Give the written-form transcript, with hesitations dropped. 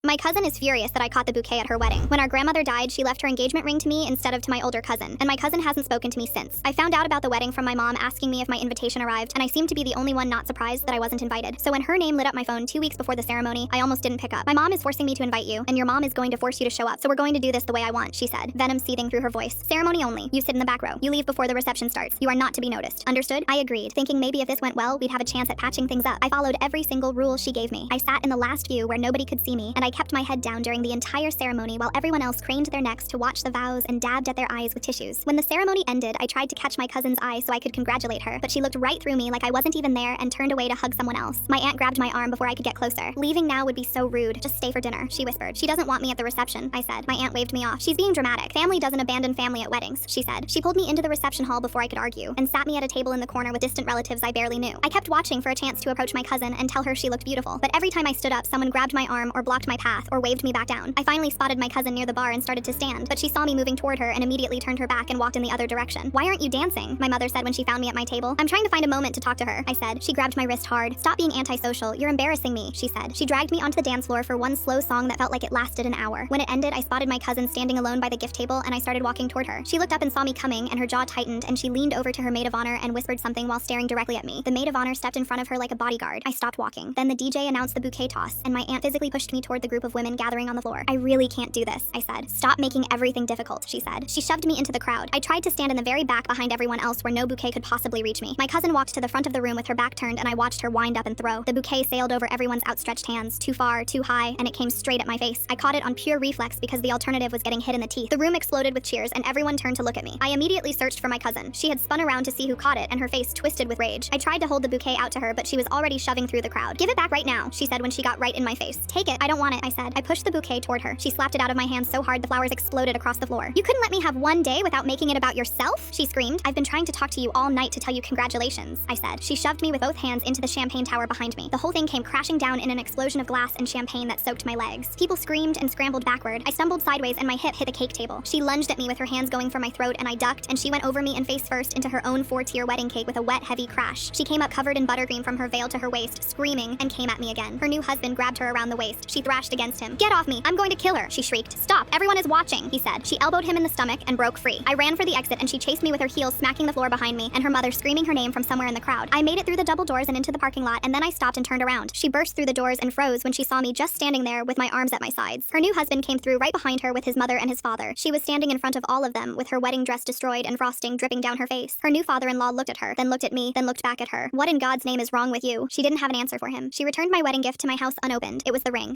My cousin is furious that I caught the bouquet at her wedding. When our grandmother died, she left her engagement ring to me instead of to my older cousin, and my cousin hasn't spoken to me since. I found out about the wedding from my mom asking me if my invitation arrived, and I seemed to be the only one not surprised that I wasn't invited. So when her name lit up my phone 2 weeks before the ceremony, I almost didn't pick up. My mom is forcing me to invite you, and your mom is going to force you to show up, so we're going to do this the way I want, she said, venom seething through her voice. Ceremony only. You sit in the back row. You leave before the reception starts. You are not to be noticed. Understood? I agreed, thinking maybe if this went well, we'd have a chance at patching things up. I followed every single rule she gave me. I sat in the last view where nobody could see me, and I kept my head down during the entire ceremony while everyone else craned their necks to watch the vows and dabbed at their eyes with tissues. When the ceremony ended, I tried to catch my cousin's eye so I could congratulate her, but she looked right through me like I wasn't even there and turned away to hug someone else. My aunt grabbed my arm before I could get closer. Leaving now would be so rude. Just stay for dinner, she whispered. She doesn't want me at the reception, I said. My aunt waved me off. She's being dramatic. Family doesn't abandon family at weddings, she said. She pulled me into the reception hall before I could argue and sat me at a table in the corner with distant relatives I barely knew. I kept watching for a chance to approach my cousin and tell her she looked beautiful, but every time I stood up, someone grabbed my arm or blocked my path or waved me back down. I finally spotted my cousin near the bar and started to stand, but she saw me moving toward her and immediately turned her back and walked in the other direction. Why aren't you dancing? My mother said when she found me at my table. I'm trying to find a moment to talk to her, I said. She grabbed my wrist hard. Stop being antisocial. You're embarrassing me, she said. She dragged me onto the dance floor for one slow song that felt like it lasted an hour. When it ended, I spotted my cousin standing alone by the gift table and I started walking toward her. She looked up and saw me coming and her jaw tightened and she leaned over to her maid of honor and whispered something while staring directly at me. The maid of honor stepped in front of her like a bodyguard. I stopped walking. Then the DJ announced the bouquet toss and my aunt physically pushed me toward the group of women gathering on the floor. I really can't do this, I said. Stop making everything difficult, she said. She shoved me into the crowd. I tried to stand in the very back behind everyone else where no bouquet could possibly reach me. My cousin walked to the front of the room with her back turned and I watched her wind up and throw. The bouquet sailed over everyone's outstretched hands, too far, too high, and it came straight at my face. I caught it on pure reflex because the alternative was getting hit in the teeth. The room exploded with cheers and everyone turned to look at me. I immediately searched for my cousin. She had spun around to see who caught it and her face twisted with rage. I tried to hold the bouquet out to her, but she was already shoving through the crowd. Give it back right now, she said when she got right in my face. Take it. I don't want it, I said. I pushed the bouquet toward her. She slapped it out of my hand so hard the flowers exploded across the floor. You couldn't let me have one day without making it about yourself? She screamed. I've been trying to talk to you all night to tell you congratulations, I said. She shoved me with both hands into the champagne tower behind me. The whole thing came crashing down in an explosion of glass and champagne that soaked my legs. People screamed and scrambled backward. I stumbled sideways and my hip hit the cake table. She lunged at me with her hands going for my throat and I ducked and she went over me and face first into her own 4-tier wedding cake with a wet, heavy crash. She came up covered in buttercream from her veil to her waist, screaming, and came at me again. Her new husband grabbed her around the waist. She thrashed against him. Get off me! I'm going to kill her! She shrieked. Stop! Everyone is watching! He said. She elbowed him in the stomach and broke free. I ran for the exit and she chased me with her heels smacking the floor behind me and her mother screaming her name from somewhere in the crowd. I made it through the double doors and into the parking lot and then I stopped and turned around. She burst through the doors and froze when she saw me just standing there with my arms at my sides. Her new husband came through right behind her with his mother and his father. She was standing in front of all of them with her wedding dress destroyed and frosting dripping down her face. Her new father-in-law looked at her, then looked at me, then looked back at her. What in God's name is wrong with you? She didn't have an answer for him. She returned my wedding gift to my house unopened. It was the ring.